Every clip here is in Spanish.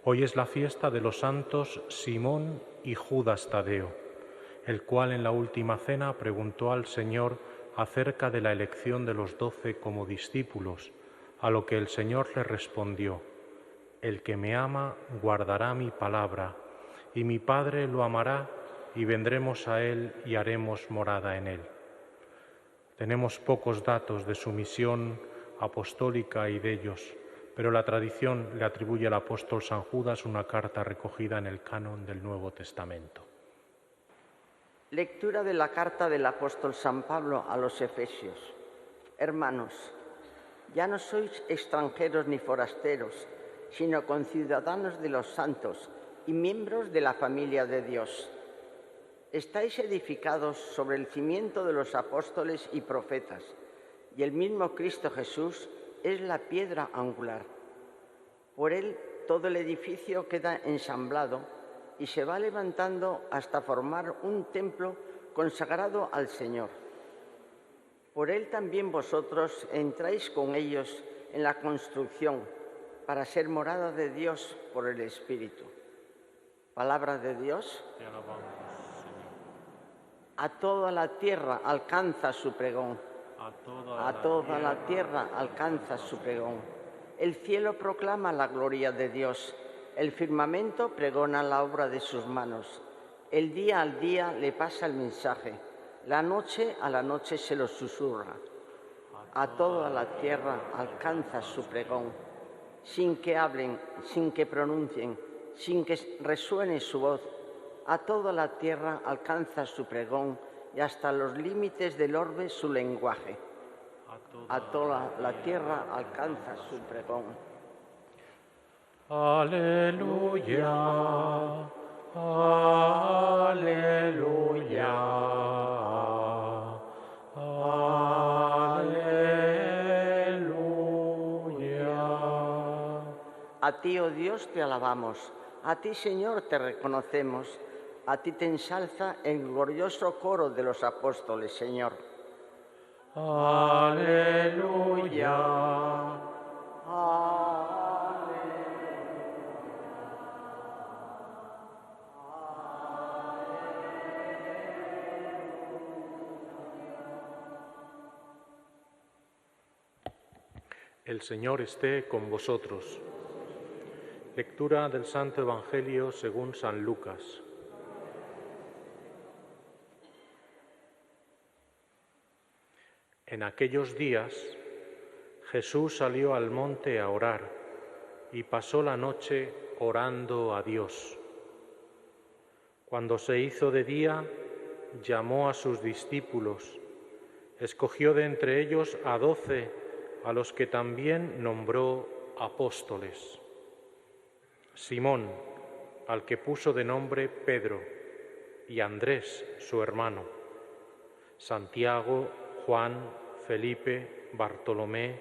Hoy es la fiesta de los santos Simón y Judas Tadeo, el cual en la última cena preguntó al Señor acerca de la elección de los 12 como discípulos, a lo que el Señor le respondió: el que me ama guardará mi palabra, y mi Padre lo amará, y vendremos a él y haremos morada en él. Tenemos pocos datos de su misión apostólica y de ellos, pero la tradición le atribuye al apóstol San Judas una carta recogida en el canon del Nuevo Testamento. Lectura de la carta del apóstol San Pablo a los Efesios. Hermanos, ya no sois extranjeros ni forasteros, sino conciudadanos de los santos y miembros de la familia de Dios. Estáis edificados sobre el cimiento de los apóstoles y profetas, y el mismo Cristo Jesús es la piedra angular. Por él todo el edificio queda ensamblado y se va levantando hasta formar un templo consagrado al Señor. Por él también vosotros entráis con ellos en la construcción para ser morada de Dios por el Espíritu. Palabra de Dios. Te alabamos, Señor. A toda la tierra alcanza su pregón. A toda la tierra alcanza su pregón. El cielo proclama la gloria de Dios. El firmamento pregona la obra de sus manos. El día al día le pasa el mensaje. La noche a la noche se lo susurra. A toda la tierra alcanza su pregón. Sin que hablen, sin que pronuncien, sin que resuene su voz, a toda la tierra alcanza su pregón y hasta los límites del orbe su lenguaje. A toda la tierra alcanza su pregón. Aleluya, aleluya, aleluya. A ti, oh Dios, te alabamos. A ti, Señor, te reconocemos. A ti te ensalza el glorioso coro de los apóstoles, Señor. Aleluya. El Señor esté con vosotros. Lectura del Santo Evangelio según San Lucas. En aquellos días Jesús salió al monte a orar y pasó la noche orando a Dios. Cuando se hizo de día, llamó a sus discípulos, escogió de entre ellos a 12, a los que también nombró apóstoles. Simón, al que puso de nombre Pedro, y Andrés, su hermano, Santiago, Juan, Felipe, Bartolomé,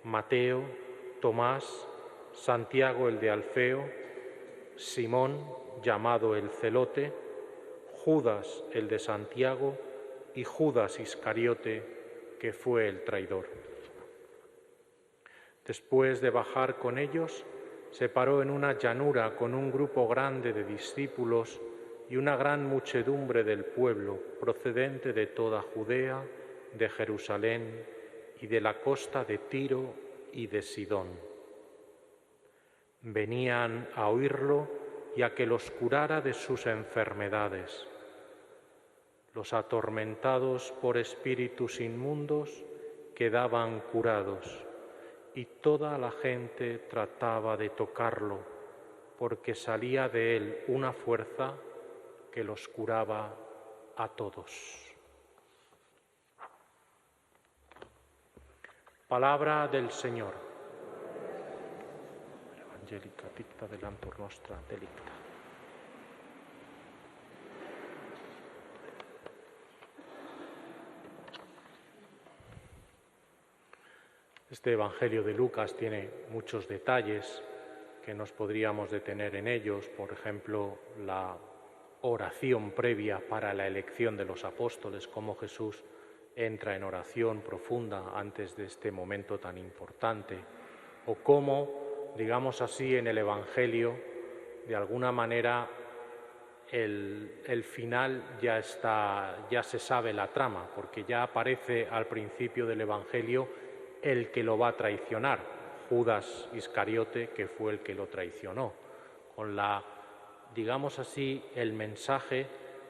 Mateo, Tomás, Santiago el de Alfeo, Simón, llamado el Celote, Judas el de Santiago y Judas Iscariote, que fue el traidor. Después de bajar con ellos, se paró en una llanura con un grupo grande de discípulos y una gran muchedumbre del pueblo procedente de toda Judea, de Jerusalén y de la costa de Tiro y de Sidón. Venían a oírlo y a que los curara de sus enfermedades. Los atormentados por espíritus inmundos quedaban curados y toda la gente trataba de tocarlo, porque salía de él una fuerza que los curaba a todos. Palabra del Señor. Evangelica dicta delantur nostra delicta. Este Evangelio de Lucas tiene muchos detalles que nos podríamos detener en ellos, por ejemplo, la oración previa para la elección de los apóstoles, cómo Jesús entra en oración profunda antes de este momento tan importante, o cómo, digamos así, en el Evangelio de alguna manera el final ya se sabe la trama, porque ya aparece al principio del Evangelio el que lo va a traicionar, Judas Iscariote, que fue el que lo traicionó, con digamos así, el mensaje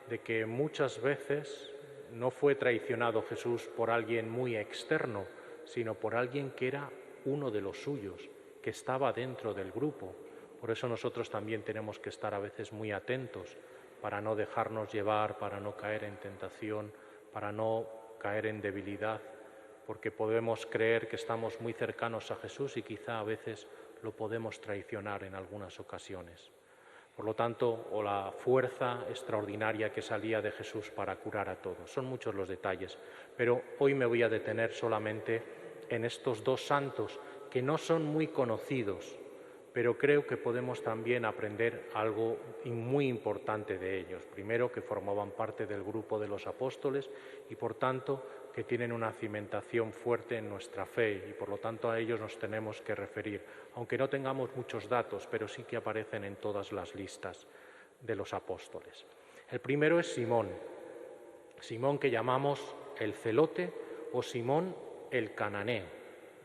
de que muchas veces no fue traicionado Jesús por alguien muy externo, sino por alguien que era uno de los suyos, que estaba dentro del grupo. Por eso nosotros también tenemos que estar a veces muy atentos para no dejarnos llevar, para no caer en tentación, para no caer en debilidad, porque podemos creer que estamos muy cercanos a Jesús y quizá a veces lo podemos traicionar en algunas ocasiones. Por lo tanto, o la fuerza extraordinaria que salía de Jesús para curar a todos. Son muchos los detalles, pero hoy me voy a detener solamente en estos dos santos que no son muy conocidos, pero creo que podemos también aprender algo muy importante de ellos. Primero, que formaban parte del grupo de los apóstoles y, por tanto, que tienen una cimentación fuerte en nuestra fe y, por lo tanto, a ellos nos tenemos que referir, aunque no tengamos muchos datos, pero sí que aparecen en todas las listas de los apóstoles. El primero es Simón, Simón que llamamos el celote o Simón el cananeo,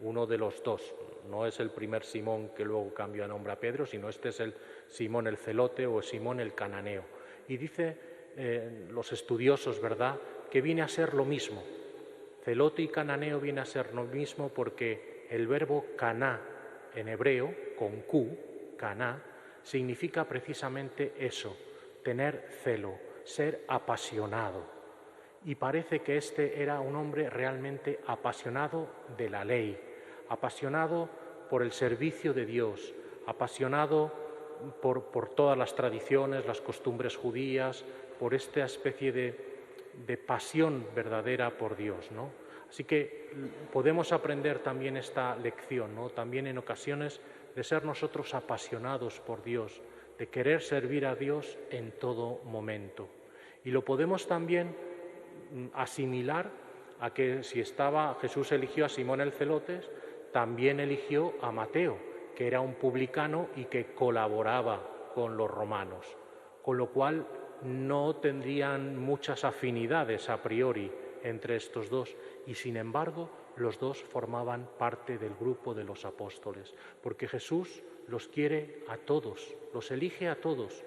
uno de los dos. No es el primer Simón que luego cambió de nombre a Pedro, sino este es el Simón el celote o Simón el cananeo. Y dice los estudiosos, ¿verdad?, que viene a ser lo mismo. Celote y cananeo viene a ser lo mismo porque el verbo caná en hebreo, con Q, caná, significa precisamente eso, tener celo, ser apasionado. Y parece que este era un hombre realmente apasionado de la ley, apasionado por el servicio de Dios, apasionado por todas las tradiciones, las costumbres judías, por esta especie de pasión verdadera por Dios, ¿no? Así que podemos aprender también esta lección, ¿no?, también en ocasiones de ser nosotros apasionados por Dios, de querer servir a Dios en todo momento. Y lo podemos también asimilar a que si Jesús eligió a Simón el celote, también eligió a Mateo, que era un publicano y que colaboraba con los romanos, con lo cual no tendrían muchas afinidades a priori entre estos dos, y sin embargo los dos formaban parte del grupo de los apóstoles, porque Jesús los quiere a todos, los elige a todos,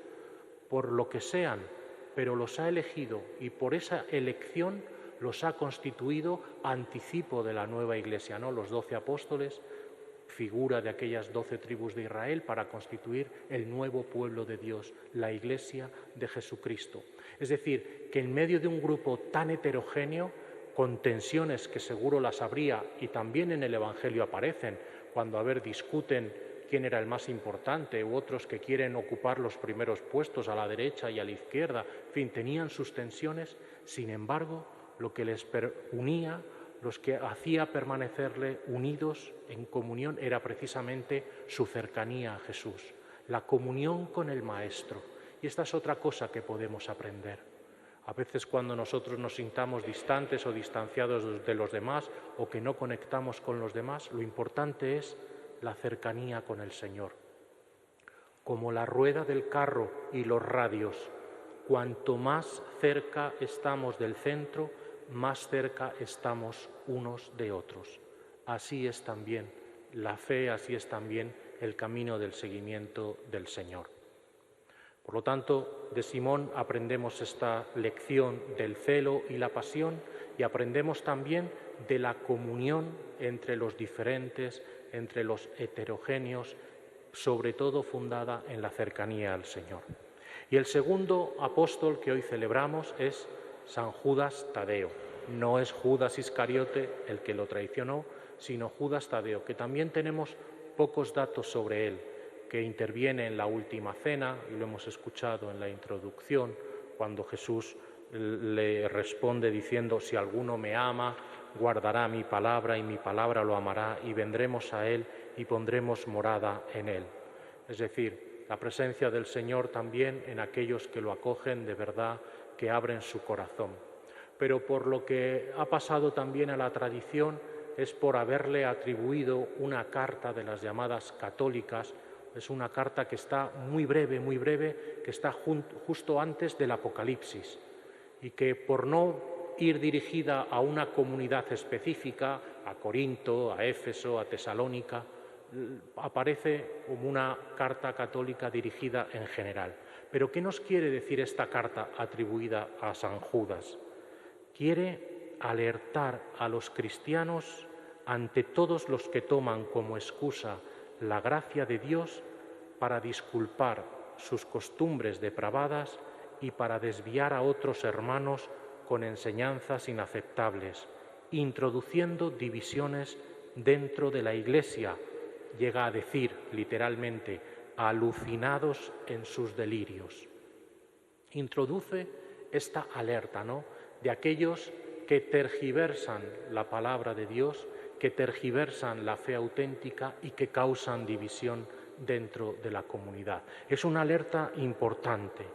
por lo que sean, pero los ha elegido y por esa elección los ha constituido anticipo de la nueva Iglesia, ¿no? Los 12 apóstoles, figura de aquellas 12 tribus de Israel para constituir el nuevo pueblo de Dios, la Iglesia de Jesucristo. Es decir, que en medio de un grupo tan heterogéneo, con tensiones que seguro las habría y también en el Evangelio aparecen, cuando discuten quién era el más importante u otros que quieren ocupar los primeros puestos a la derecha y a la izquierda, en fin, tenían sus tensiones, sin embargo, lo que les unía, los que hacía permanecerle unidos en comunión era precisamente su cercanía a Jesús, la comunión con el Maestro. Y esta es otra cosa que podemos aprender. A veces cuando nosotros nos sintamos distantes o distanciados de los demás o que no conectamos con los demás, lo importante es la cercanía con el Señor. Como la rueda del carro y los radios, cuanto más cerca estamos del centro, más cerca estamos unos de otros. Así es también la fe, así es también el camino del seguimiento del Señor. Por lo tanto, de Simón aprendemos esta lección del celo y la pasión y aprendemos también de la comunión entre los diferentes, entre los heterogéneos, sobre todo fundada en la cercanía al Señor. Y el segundo apóstol que hoy celebramos es San Judas Tadeo. No es Judas Iscariote el que lo traicionó, sino Judas Tadeo, que también tenemos pocos datos sobre él, que interviene en la última cena, y lo hemos escuchado en la introducción, cuando Jesús le responde diciendo: si alguno me ama, guardará mi palabra y mi palabra lo amará, y vendremos a él y pondremos morada en él. Es decir, la presencia del Señor también en aquellos que lo acogen de verdad, que abren su corazón. Pero por lo que ha pasado también a la tradición es por haberle atribuido una carta de las llamadas católicas, Es una carta que está muy breve, que está justo antes del Apocalipsis y que por no ir dirigida a una comunidad específica, a Corinto, a Éfeso, a Tesalónica, aparece como una carta católica dirigida en general. Pero ¿qué nos quiere decir esta carta atribuida a San Judas? Quiere alertar a los cristianos ante todos los que toman como excusa la gracia de Dios para disculpar sus costumbres depravadas y para desviar a otros hermanos con enseñanzas inaceptables, introduciendo divisiones dentro de la Iglesia, llega a decir literalmente, alucinados en sus delirios. Introduce esta alerta, ¿no?, de aquellos que tergiversan la palabra de Dios, que tergiversan la fe auténtica y que causan división dentro de la comunidad. Es una alerta importante.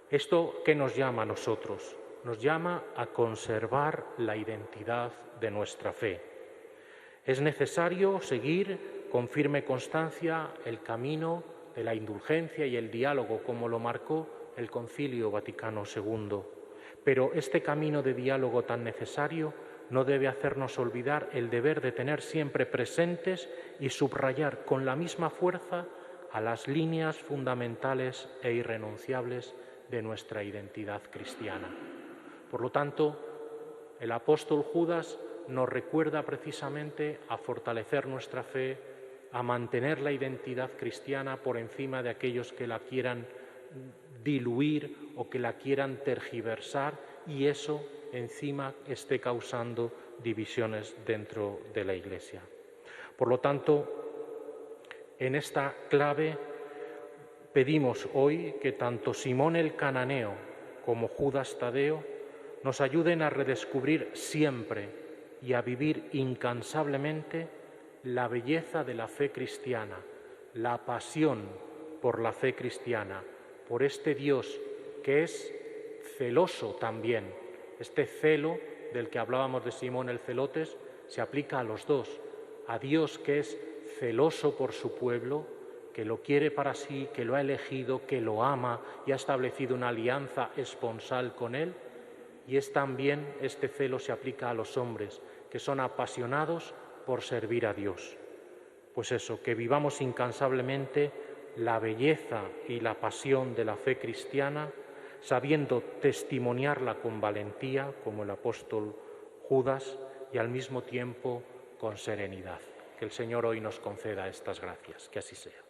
¿Esto qué nos llama a nosotros? Nos llama a conservar la identidad de nuestra fe. Es necesario seguir con firme constancia el camino de la indulgencia y el diálogo, como lo marcó el Concilio Vaticano II. Pero este camino de diálogo tan necesario no debe hacernos olvidar el deber de tener siempre presentes y subrayar con la misma fuerza a las líneas fundamentales e irrenunciables de nuestra identidad cristiana. Por lo tanto, el apóstol Judas nos recuerda precisamente a fortalecer nuestra fe, a mantener la identidad cristiana por encima de aquellos que la quieran diluir o que la quieran tergiversar y eso encima esté causando divisiones dentro de la Iglesia. Por lo tanto, en esta clave pedimos hoy que tanto Simón el Cananeo como Judas Tadeo nos ayuden a redescubrir siempre y a vivir incansablemente la belleza de la fe cristiana, la pasión por la fe cristiana, por este Dios que es celoso también. Este celo del que hablábamos de Simón el Celotes se aplica a los dos, a Dios que es celoso por su pueblo, que lo quiere para sí, que lo ha elegido, que lo ama y ha establecido una alianza esponsal con él, y es también este celo se aplica a los hombres, que son apasionados por servir a Dios. Pues eso, que vivamos incansablemente la belleza y la pasión de la fe cristiana, sabiendo testimoniarla con valentía, como el apóstol Judas, y al mismo tiempo con serenidad. Que el Señor hoy nos conceda estas gracias, que así sea.